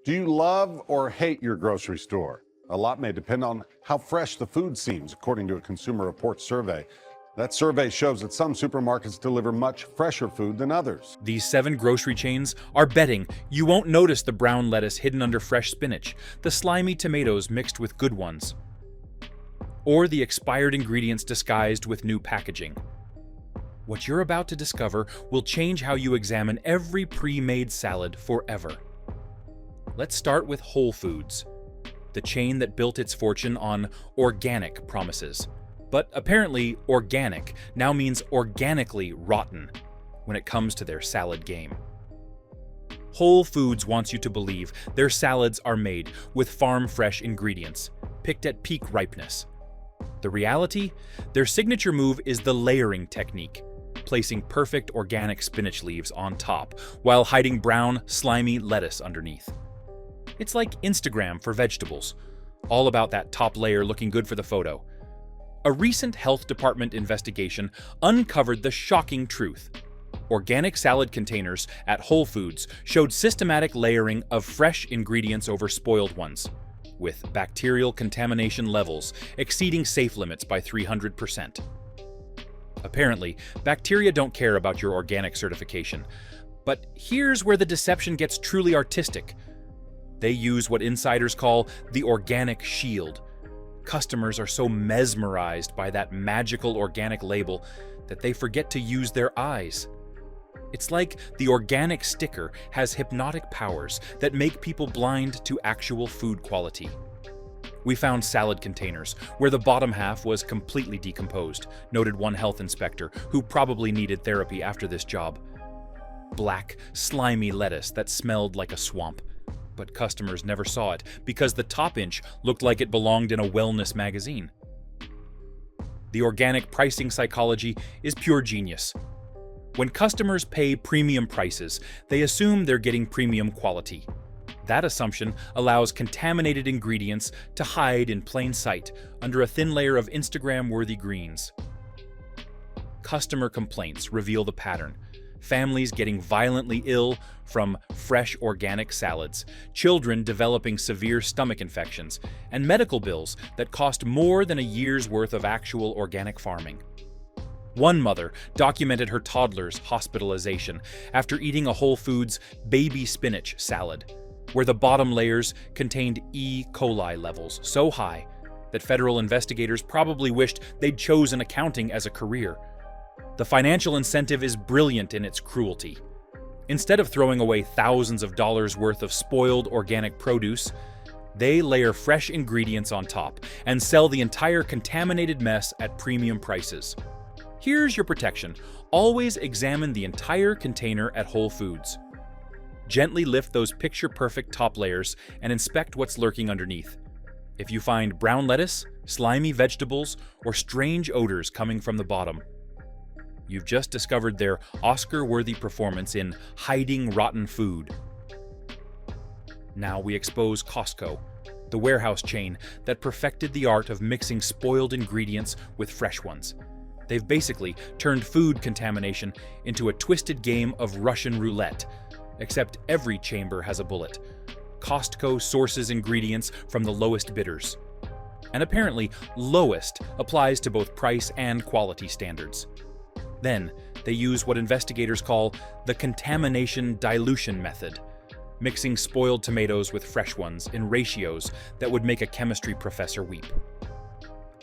Do you love or hate your grocery store? A lot may depend on how fresh the food seems, according to a Consumer Reports survey. That survey shows that some supermarkets deliver much fresher food than others. These 7 grocery chains are betting you won't notice the brown lettuce hidden under fresh spinach, the slimy tomatoes mixed with good ones, or the expired ingredients disguised with new packaging. What you're about to discover will change how you examine every pre-made salad forever. Let's start with Whole Foods, the chain that built its fortune on organic promises. But apparently, organic now means organically rotten when it comes to their salad game. Whole Foods wants you to believe their salads are made with farm-fresh ingredients, picked at peak ripeness. The reality? Their signature move is the layering technique, placing perfect organic spinach leaves on top while hiding brown, slimy lettuce underneath. It's like Instagram for vegetables, all about that top layer looking good for the photo. A recent health department investigation uncovered the shocking truth. Organic salad containers at Whole Foods showed systematic layering of fresh ingredients over spoiled ones, with bacterial contamination levels exceeding safe limits by 300%. Apparently, bacteria don't care about your organic certification. But here's where the deception gets truly artistic. They use what insiders call the organic shield. Customers are so mesmerized by that magical organic label that they forget to use their eyes. It's like the organic sticker has hypnotic powers that make people blind to actual food quality. We found salad containers where the bottom half was completely decomposed, noted one health inspector who probably needed therapy after this job. Black, slimy lettuce that smelled like a swamp. But customers never saw it because the top inch looked like it belonged in a wellness magazine. The organic pricing psychology is pure genius. When customers pay premium prices, they assume they're getting premium quality. That assumption allows contaminated ingredients to hide in plain sight under a thin layer of Instagram-worthy greens. Customer complaints reveal the pattern. Families getting violently ill from fresh organic salads, children developing severe stomach infections, and medical bills that cost more than a year's worth of actual organic farming. One mother documented her toddler's hospitalization after eating a Whole Foods baby spinach salad, where the bottom layers contained E. coli levels so high that federal investigators probably wished they'd chosen accounting as a career. The financial incentive is brilliant in its cruelty. Instead of throwing away thousands of dollars worth of spoiled organic produce, they layer fresh ingredients on top and sell the entire contaminated mess at premium prices. Here's your protection. Always examine the entire container at Whole Foods. Gently lift those picture-perfect top layers and inspect what's lurking underneath. If you find brown lettuce, slimy vegetables, or strange odors coming from the bottom, you've just discovered their Oscar-worthy performance in hiding rotten food. Now we expose Costco, the warehouse chain that perfected the art of mixing spoiled ingredients with fresh ones. They've basically turned food contamination into a twisted game of Russian roulette, except every chamber has a bullet. Costco sources ingredients from the lowest bidders. And apparently, lowest applies to both price and quality standards. Then, they use what investigators call the contamination dilution method, mixing spoiled tomatoes with fresh ones in ratios that would make a chemistry professor weep.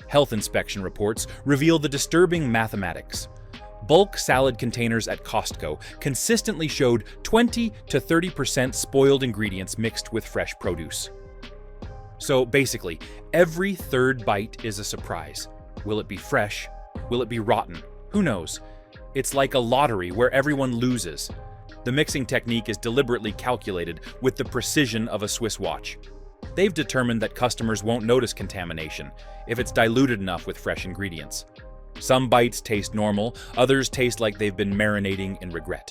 Health inspection reports reveal the disturbing mathematics. Bulk salad containers at Costco consistently showed 20 to 30% spoiled ingredients mixed with fresh produce. So basically, every third bite is a surprise. Will it be fresh? Will it be rotten? Who knows? It's like a lottery where everyone loses. The mixing technique is deliberately calculated with the precision of a Swiss watch. They've determined that customers won't notice contamination if it's diluted enough with fresh ingredients. Some bites taste normal, others taste like they've been marinating in regret.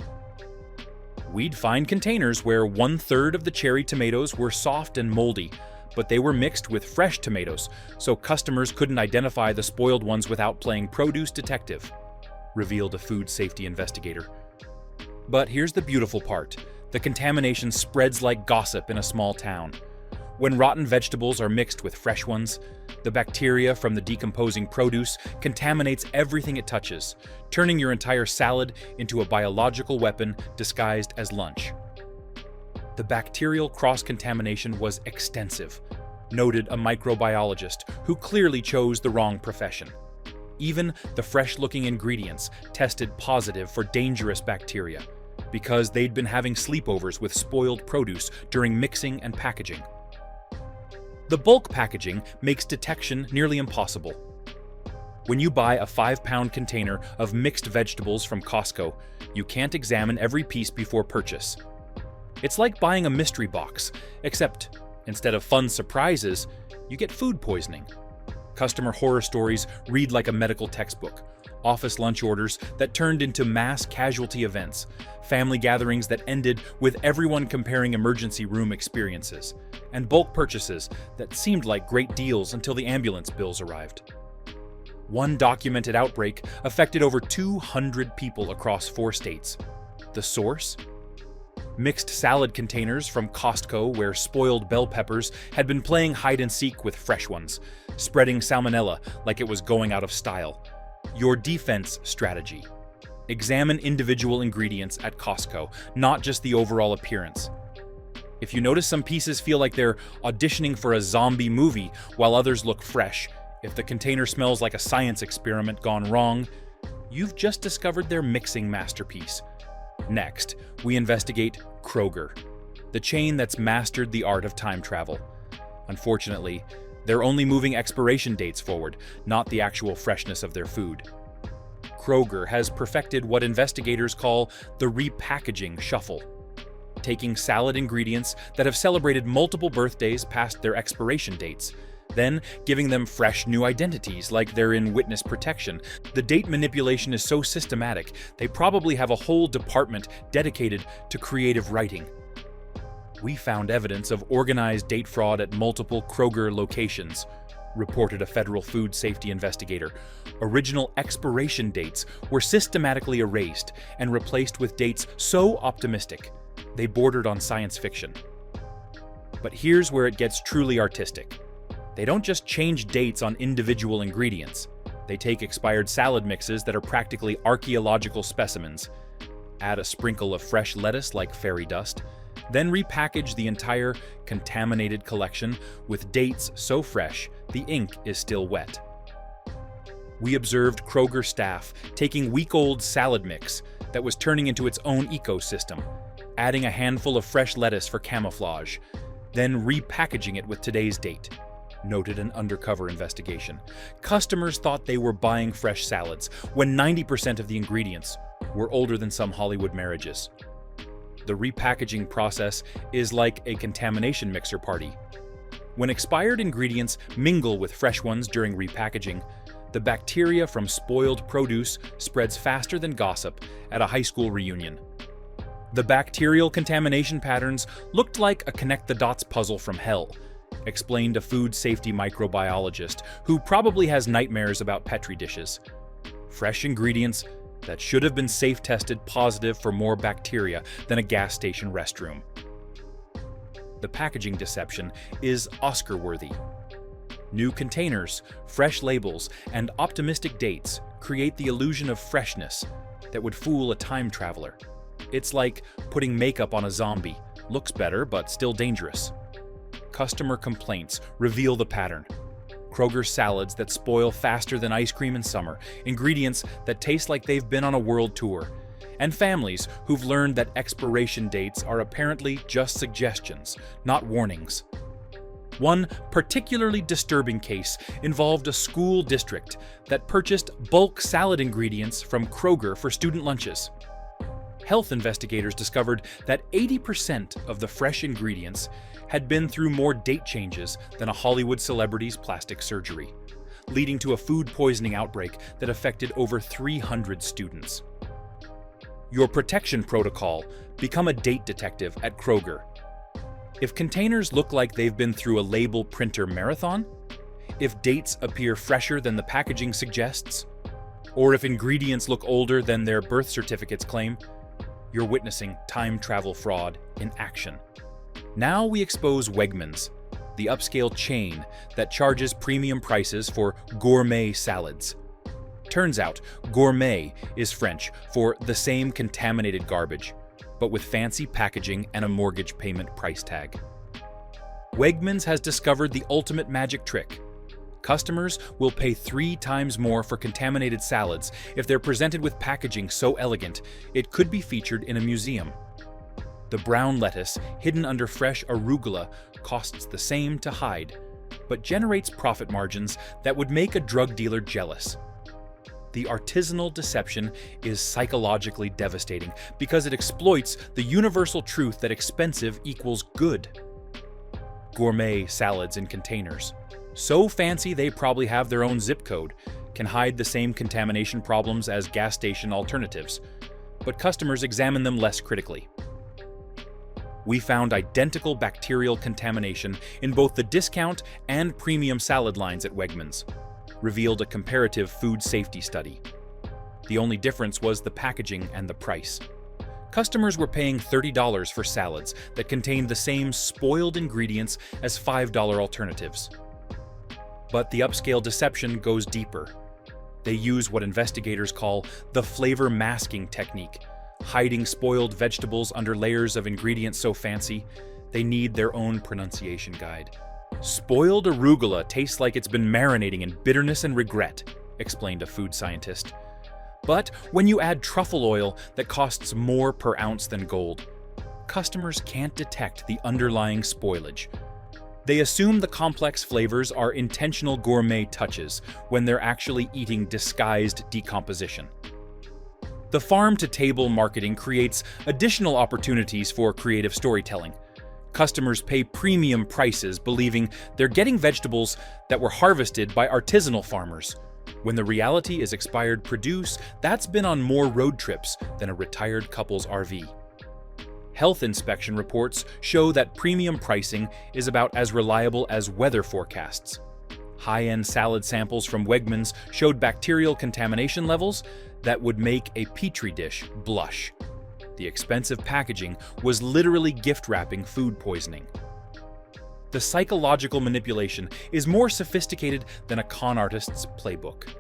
We'd find containers where 1/3 of the cherry tomatoes were soft and moldy, but they were mixed with fresh tomatoes, so customers couldn't identify the spoiled ones without playing produce detective, revealed a food safety investigator. But here's the beautiful part. The contamination spreads like gossip in a small town. When rotten vegetables are mixed with fresh ones, the bacteria from the decomposing produce contaminates everything it touches, turning your entire salad into a biological weapon disguised as lunch. The bacterial cross-contamination was extensive, noted a microbiologist who clearly chose the wrong profession. Even the fresh-looking ingredients tested positive for dangerous bacteria because they'd been having sleepovers with spoiled produce during mixing and packaging. The bulk packaging makes detection nearly impossible. When you buy a 5-pound container of mixed vegetables from Costco, you can't examine every piece before purchase. It's like buying a mystery box, except instead of fun surprises, you get food poisoning. Customer horror stories read like a medical textbook, office lunch orders that turned into mass casualty events, family gatherings that ended with everyone comparing emergency room experiences, and bulk purchases that seemed like great deals until the ambulance bills arrived. One documented outbreak affected over 200 people across 4 states. The source? Mixed salad containers from Costco where spoiled bell peppers had been playing hide-and-seek with fresh ones, spreading salmonella like it was going out of style. Your defense strategy. Examine individual ingredients at Costco, not just the overall appearance. If you notice some pieces feel like they're auditioning for a zombie movie while others look fresh, if the container smells like a science experiment gone wrong, you've just discovered their mixing masterpiece. Next, we investigate Kroger, the chain that's mastered the art of time travel. Unfortunately, they're only moving expiration dates forward, not the actual freshness of their food. Kroger has perfected what investigators call the repackaging shuffle, taking salad ingredients that have celebrated multiple birthdays past their expiration dates, then giving them fresh new identities like they're in witness protection. The date manipulation is so systematic, they probably have a whole department dedicated to creative writing. We found evidence of organized date fraud at multiple Kroger locations, reported a federal food safety investigator. Original expiration dates were systematically erased and replaced with dates so optimistic they bordered on science fiction. But here's where it gets truly artistic. They don't just change dates on individual ingredients. They take expired salad mixes that are practically archaeological specimens, add a sprinkle of fresh lettuce like fairy dust, then repackage the entire contaminated collection with dates so fresh the ink is still wet. We observed Kroger staff taking week-old salad mix that was turning into its own ecosystem, adding a handful of fresh lettuce for camouflage, then repackaging it with today's date, noted an undercover investigation. Customers thought they were buying fresh salads when 90% of the ingredients were older than some Hollywood marriages. The repackaging process is like a contamination mixer party. When expired ingredients mingle with fresh ones during repackaging, the bacteria from spoiled produce spreads faster than gossip at a high school reunion. The bacterial contamination patterns looked like a connect-the-dots puzzle from hell, explained a food safety microbiologist who probably has nightmares about Petri dishes. Fresh ingredients that should have been safe-tested positive for more bacteria than a gas station restroom. The packaging deception is Oscar-worthy. New containers, fresh labels, and optimistic dates create the illusion of freshness that would fool a time traveler. It's like putting makeup on a zombie. Looks better, but still dangerous. Customer complaints reveal the pattern. Kroger salads that spoil faster than ice cream in summer, ingredients that taste like they've been on a world tour, and families who've learned that expiration dates are apparently just suggestions, not warnings. One particularly disturbing case involved a school district that purchased bulk salad ingredients from Kroger for student lunches. Health investigators discovered that 80% of the fresh ingredients had been through more date changes than a Hollywood celebrity's plastic surgery, leading to a food poisoning outbreak that affected over 300 students. Your protection protocol: become a date detective at Kroger. If containers look like they've been through a label printer marathon, if dates appear fresher than the packaging suggests, or if ingredients look older than their birth certificates claim, You're witnessing time travel fraud in action. Now we expose Wegmans, the upscale chain that charges premium prices for gourmet salads. Turns out, gourmet is French for the same contaminated garbage, but with fancy packaging and a mortgage payment price tag. Wegmans has discovered the ultimate magic trick. Customers will pay 3 times more for contaminated salads if they're presented with packaging so elegant it could be featured in a museum. The brown lettuce hidden under fresh arugula costs the same to hide, but generates profit margins that would make a drug dealer jealous. The artisanal deception is psychologically devastating because it exploits the universal truth that expensive equals good. Gourmet salads in containers, so fancy they probably have their own zip code, can hide the same contamination problems as gas station alternatives, but customers examine them less critically. We found identical bacterial contamination in both the discount and premium salad lines at Wegmans, revealed a comparative food safety study. The only difference was the packaging and the price. Customers were paying $30 for salads that contained the same spoiled ingredients as $5 alternatives. But the upscale deception goes deeper. They use what investigators call the flavor masking technique, hiding spoiled vegetables under layers of ingredients so fancy they need their own pronunciation guide. Spoiled arugula tastes like it's been marinating in bitterness and regret, explained a food scientist. But when you add truffle oil that costs more per ounce than gold, customers can't detect the underlying spoilage. They assume the complex flavors are intentional gourmet touches when they're actually eating disguised decomposition. The farm-to-table marketing creates additional opportunities for creative storytelling. Customers pay premium prices believing they're getting vegetables that were harvested by artisanal farmers, when the reality is expired produce that's been on more road trips than a retired couple's RV. Health inspection reports show that premium pricing is about as reliable as weather forecasts. High-end salad samples from Wegmans showed bacterial contamination levels that would make a petri dish blush. The expensive packaging was literally gift-wrapping food poisoning. The psychological manipulation is more sophisticated than a con artist's playbook.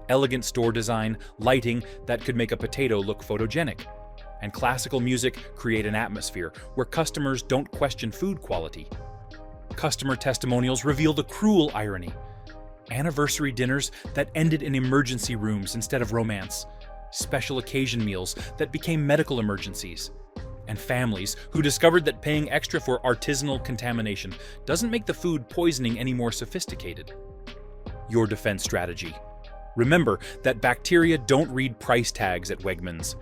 Elegant store design, lighting that could make a potato look photogenic, and classical music create an atmosphere where customers don't question food quality. Customer testimonials reveal the cruel irony. Anniversary dinners that ended in emergency rooms instead of romance, special occasion meals that became medical emergencies, and families who discovered that paying extra for artisanal contamination doesn't make the food poisoning any more sophisticated. Your defense strategy. Remember that bacteria don't read price tags at Wegmans.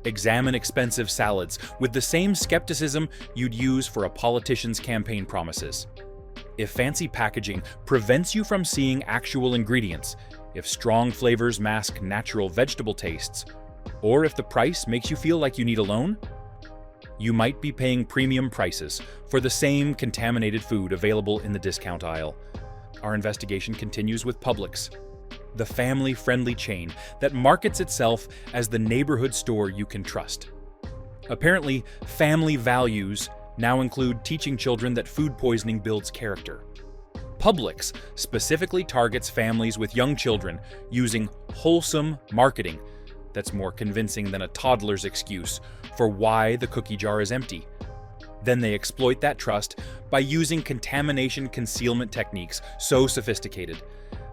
Examine expensive salads with the same skepticism you'd use for a politician's campaign promises. If fancy packaging prevents you from seeing actual ingredients, if strong flavors mask natural vegetable tastes, or if the price makes you feel like you need a loan, you might be paying premium prices for the same contaminated food available in the discount aisle. Our investigation continues with Publix, the family-friendly chain that markets itself as the neighborhood store you can trust. Apparently, family values now include teaching children that food poisoning builds character. Publix specifically targets families with young children using wholesome marketing that's more convincing than a toddler's excuse for why the cookie jar is empty. Then they exploit that trust by using contamination concealment techniques so sophisticated.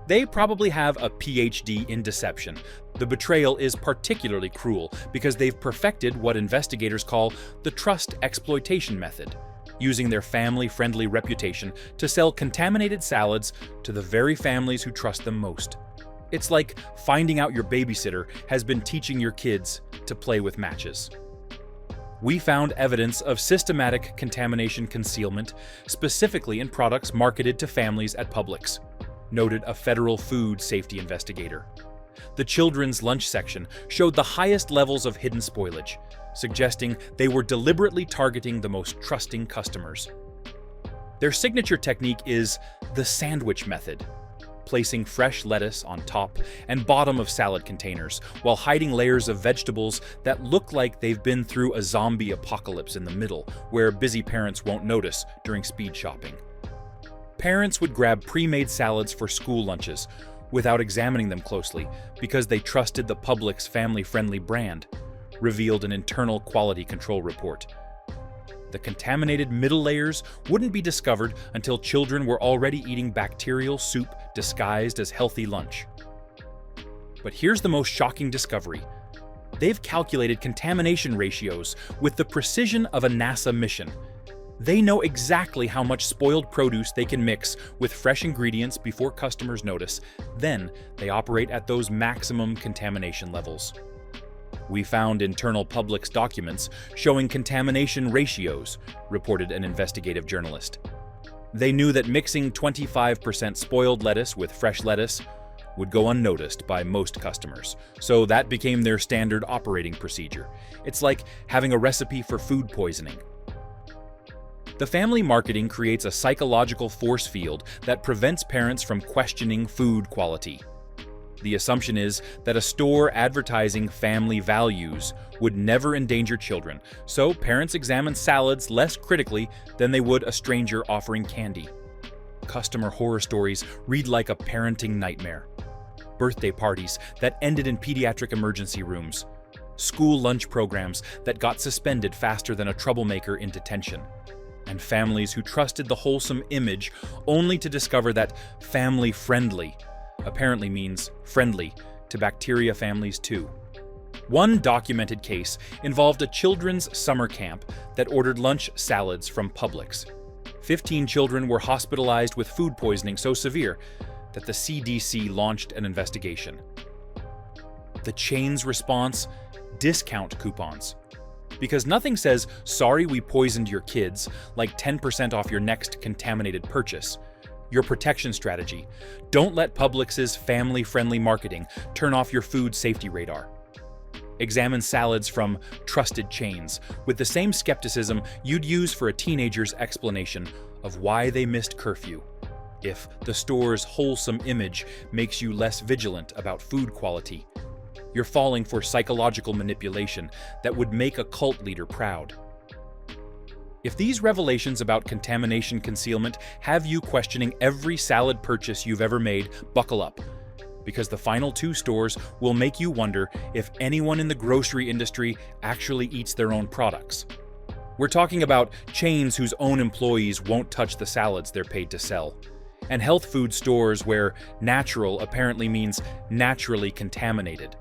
They probably have a PhD in deception. The betrayal is particularly cruel because they've perfected what investigators call the trust exploitation method, using their family-friendly reputation to sell contaminated salads to the very families who trust them most. It's like finding out your babysitter has been teaching your kids to play with matches. We found evidence of systematic contamination concealment, specifically in products marketed to families at Publix, noted a federal food safety investigator. The children's lunch section showed the highest levels of hidden spoilage, suggesting they were deliberately targeting the most trusting customers. Their signature technique is the sandwich method. placing fresh lettuce on top and bottom of salad containers, while hiding layers of vegetables that look like they've been through a zombie apocalypse in the middle, where busy parents won't notice during speed shopping. Parents would grab pre-made salads for school lunches without examining them closely because they trusted the Publix family-friendly brand, revealed an internal quality control report. The contaminated middle layers wouldn't be discovered until children were already eating bacterial soup disguised as healthy lunch. But here's the most shocking discovery. They've calculated contamination ratios with the precision of a NASA mission. They know exactly how much spoiled produce they can mix with fresh ingredients before customers notice. Then they operate at those maximum contamination levels. We found internal Publix documents showing contamination ratios, reported an investigative journalist. They knew that mixing 25% spoiled lettuce with fresh lettuce would go unnoticed by most customers, so that became their standard operating procedure. It's like having a recipe for food poisoning. The family marketing creates a psychological force field that prevents parents from questioning food quality. The assumption is that a store advertising family values would never endanger children, so parents examine salads less critically than they would a stranger offering candy. Customer horror stories read like a parenting nightmare. Birthday parties that ended in pediatric emergency rooms. School lunch programs that got suspended faster than a troublemaker in detention. And families who trusted the wholesome image only to discover that family-friendly apparently means friendly to bacteria families too. One documented case involved a children's summer camp that ordered lunch salads from Publix. 15 children were hospitalized with food poisoning so severe that the CDC launched an investigation. The chain's response? Discount coupons. Because nothing says, "Sorry we poisoned your kids," like 10% off your next contaminated purchase. Your protection strategy: don't let Publix's family-friendly marketing turn off your food safety radar. Examine salads from trusted chains with the same skepticism you'd use for a teenager's explanation of why they missed curfew. If the store's wholesome image makes you less vigilant about food quality, you're falling for psychological manipulation that would make a cult leader proud. If these revelations about contamination concealment have you questioning every salad purchase you've ever made, buckle up, because the final two stores will make you wonder if anyone in the grocery industry actually eats their own products. We're talking about chains whose own employees won't touch the salads they're paid to sell, and health food stores where natural apparently means naturally contaminated.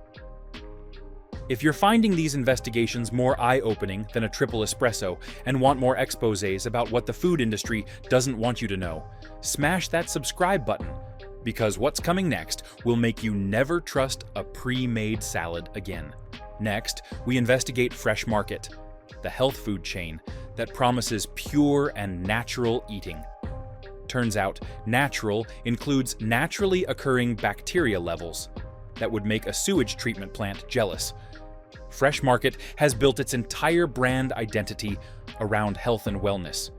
If you're finding these investigations more eye-opening than a triple espresso and want more exposés about what the food industry doesn't want you to know, smash that subscribe button, because what's coming next will make you never trust a pre-made salad again. Next, we investigate Fresh Market, the health food chain that promises pure and natural eating. Turns out, natural includes naturally occurring bacteria levels that would make a sewage treatment plant jealous. Fresh Market has built its entire brand identity around health and wellness,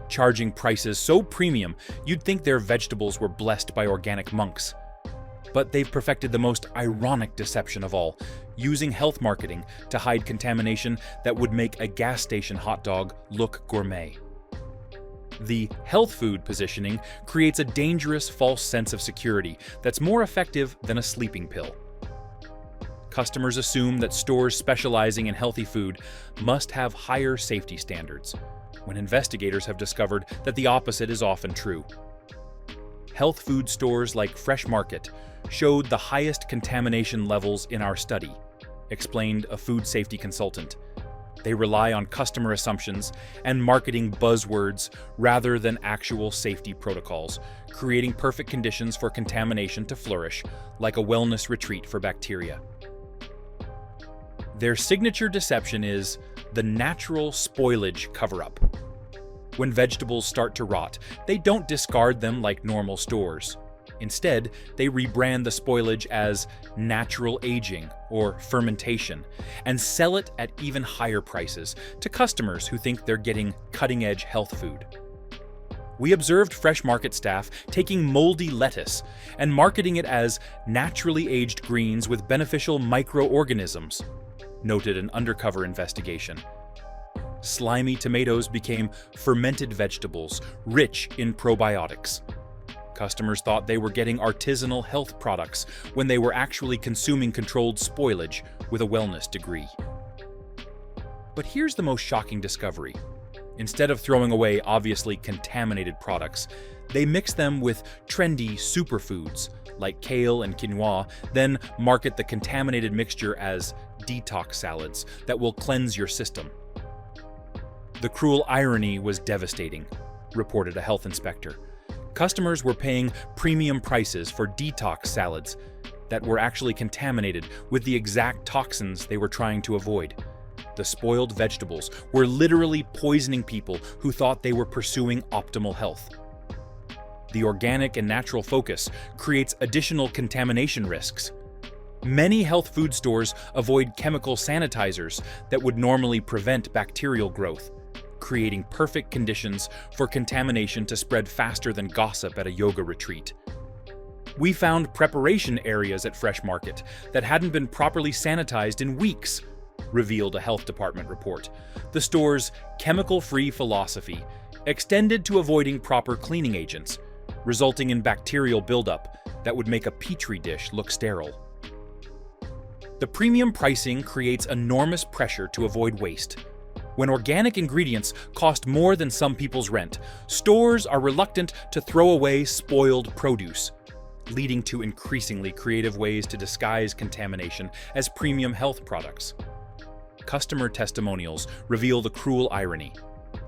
charging prices so premium you'd think their vegetables were blessed by organic monks. But they've perfected the most ironic deception of all, using health marketing to hide contamination that would make a gas station hot dog look gourmet. The health food positioning creates a dangerous false sense of security that's more effective than a sleeping pill. Customers assume that stores specializing in healthy food must have higher safety standards, when investigators have discovered that the opposite is often true. Health food stores like Fresh Market showed the highest contamination levels in our study, explained a food safety consultant. They rely on customer assumptions and marketing buzzwords rather than actual safety protocols, creating perfect conditions for contamination to flourish, like a wellness retreat for bacteria. Their signature deception is the natural spoilage cover-up. When vegetables start to rot, they don't discard them like normal stores. Instead, they rebrand the spoilage as natural aging or fermentation and sell it at even higher prices to customers who think they're getting cutting-edge health food. We observed fresh market staff taking moldy lettuce and marketing it as naturally aged greens with beneficial microorganisms, noted an undercover investigation. Slimy tomatoes became fermented vegetables rich in probiotics. Customers thought they were getting artisanal health products when they were actually consuming controlled spoilage with a wellness degree. But here's the most shocking discovery. Instead of throwing away obviously contaminated products, they mix them with trendy superfoods like kale and quinoa, then market the contaminated mixture as detox salads that will cleanse your system. The cruel irony was devastating, reported a health inspector. Customers were paying premium prices for detox salads that were actually contaminated with the exact toxins they were trying to avoid. The spoiled vegetables were literally poisoning people who thought they were pursuing optimal health. The organic and natural focus creates additional contamination risks. Many health food stores avoid chemical sanitizers that would normally prevent bacterial growth, creating perfect conditions for contamination to spread faster than gossip at a yoga retreat. We found preparation areas at Fresh Market that hadn't been properly sanitized in weeks, revealed a health department report. The store's chemical-free philosophy extended to avoiding proper cleaning agents, resulting in bacterial buildup that would make a petri dish look sterile. The premium pricing creates enormous pressure to avoid waste. When organic ingredients cost more than some people's rent, stores are reluctant to throw away spoiled produce, leading to increasingly creative ways to disguise contamination as premium health products. Customer testimonials reveal the cruel irony: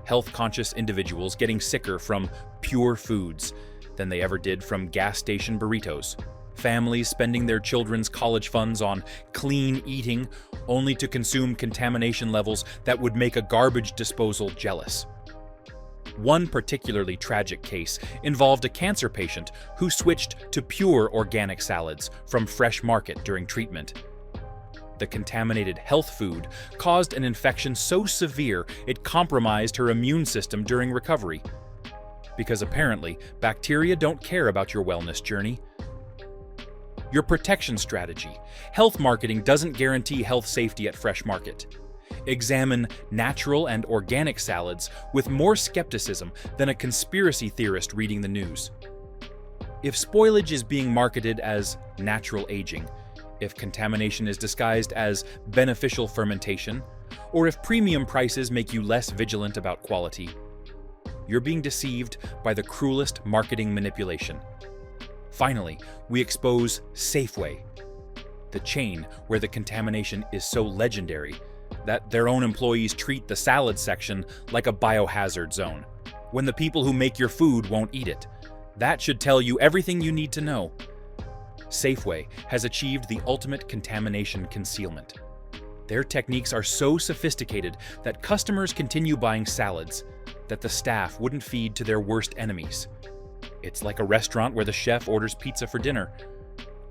health-conscious individuals getting sicker from pure foods than they ever did from gas station burritos. Families spending their children's college funds on clean eating only to consume contamination levels that would make a garbage disposal jealous. One particularly tragic case involved a cancer patient who switched to pure organic salads from Fresh Market during treatment. The contaminated health food caused an infection so severe it compromised her immune system during recovery. Because apparently, bacteria don't care about your wellness journey. Your protection strategy. Health marketing doesn't guarantee health safety at Fresh Market. Examine natural and organic salads with more skepticism than a conspiracy theorist reading the news. If spoilage is being marketed as natural aging, if contamination is disguised as beneficial fermentation, or if premium prices make you less vigilant about quality, you're being deceived by the cruelest marketing manipulation. Finally, we expose Safeway, the chain where the contamination is so legendary that their own employees treat the salad section like a biohazard zone, when the people who make your food won't eat it. That should tell you everything you need to know. Safeway has achieved the ultimate contamination concealment. Their techniques are so sophisticated that customers continue buying salads that the staff wouldn't feed to their worst enemies. It's like a restaurant where the chef orders pizza for dinner.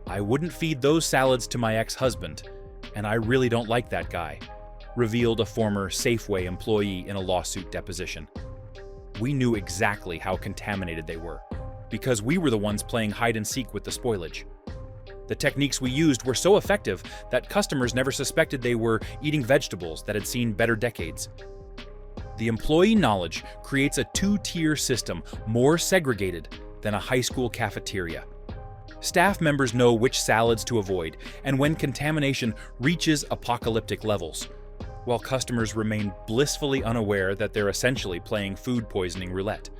I wouldn't feed those salads to my ex-husband, and I really don't like that guy, revealed a former Safeway employee in a lawsuit deposition. We knew exactly how contaminated they were, because we were the ones playing hide and seek with the spoilage. The techniques we used were so effective that customers never suspected they were eating vegetables that had seen better decades. The employee knowledge creates a two-tier system more segregated than a high school cafeteria. Staff members know which salads to avoid and when contamination reaches apocalyptic levels, while customers remain blissfully unaware that they're essentially playing food poisoning roulette.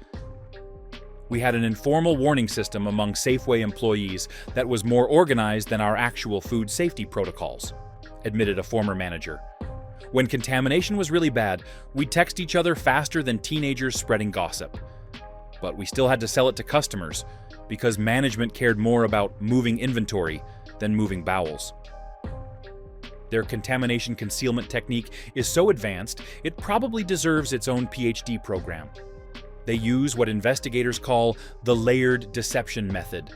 We had an informal warning system among Safeway employees that was more organized than our actual food safety protocols, admitted a former manager. When contamination was really bad, we'd text each other faster than teenagers spreading gossip. But we still had to sell it to customers because management cared more about moving inventory than moving bowels. Their contamination concealment technique is so advanced, it probably deserves its own PhD program. They use what investigators call the layered deception method,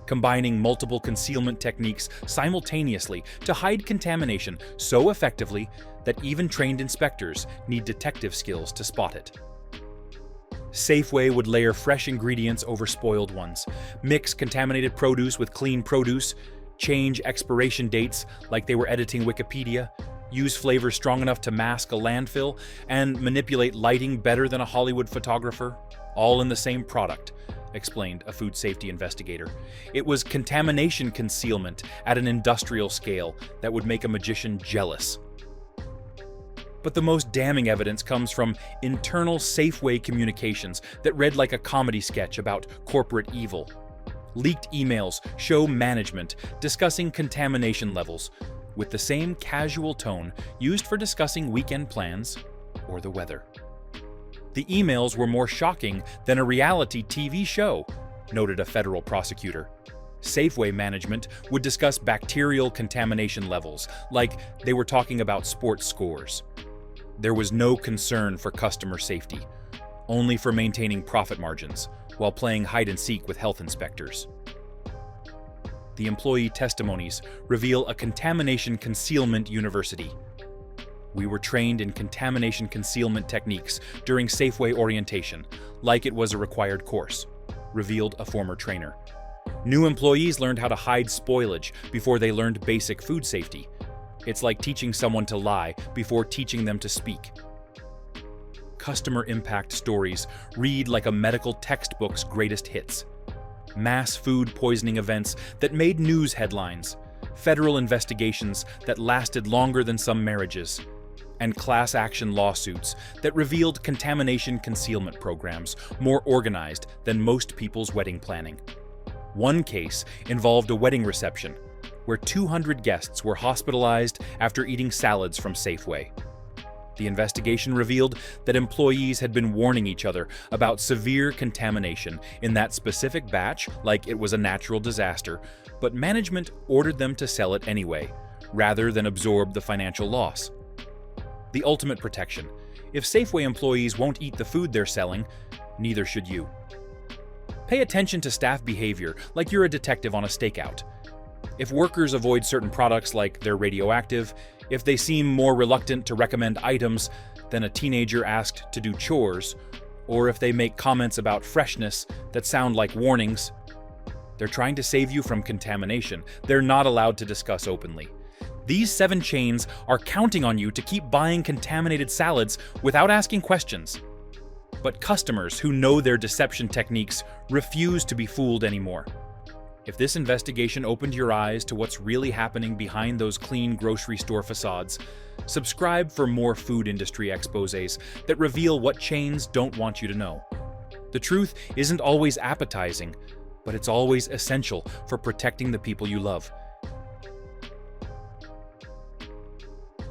combining multiple concealment techniques simultaneously to hide contamination so effectively that even trained inspectors need detective skills to spot it. Safeway would layer fresh ingredients over spoiled ones, mix contaminated produce with clean produce, change expiration dates like they were editing Wikipedia, use flavors strong enough to mask a landfill, and manipulate lighting better than a Hollywood photographer, all in the same product, explained a food safety investigator. It was contamination concealment at an industrial scale that would make a magician jealous. But the most damning evidence comes from internal Safeway communications that read like a comedy sketch about corporate evil. Leaked emails show management discussing contamination levels with the same casual tone used for discussing weekend plans or the weather. The emails were more shocking than a reality TV show, noted a federal prosecutor. Safeway management would discuss bacterial contamination levels, like they were talking about sports scores. There was no concern for customer safety, only for maintaining profit margins while playing hide-and-seek with health inspectors. The employee testimonies reveal a contamination concealment university. We were trained in contamination concealment techniques during Safeway orientation, like it was a required course, revealed a former trainer. New employees learned how to hide spoilage before they learned basic food safety. It's like teaching someone to lie before teaching them to speak. Customer impact stories read like a medical textbook's greatest hits. Mass food poisoning events that made news headlines, federal investigations that lasted longer than some marriages, and class action lawsuits that revealed contamination concealment programs more organized than most people's wedding planning. One case involved a wedding reception where 200 guests were hospitalized after eating salads from Safeway. The investigation revealed that employees had been warning each other about severe contamination in that specific batch like it was a natural disaster, but management ordered them to sell it anyway, rather than absorb the financial loss. The ultimate protection: if Safeway employees won't eat the food they're selling, neither should you. Pay attention to staff behavior like you're a detective on a stakeout. If workers avoid certain products like they're radioactive, if they seem more reluctant to recommend items than a teenager asked to do chores, or if they make comments about freshness that sound like warnings, they're trying to save you from contamination they're not allowed to discuss openly. These 7 chains are counting on you to keep buying contaminated salads without asking questions. But customers who know their deception techniques refuse to be fooled anymore. If this investigation opened your eyes to what's really happening behind those clean grocery store facades, subscribe for more food industry exposés that reveal what chains don't want you to know. The truth isn't always appetizing, but it's always essential for protecting the people you love.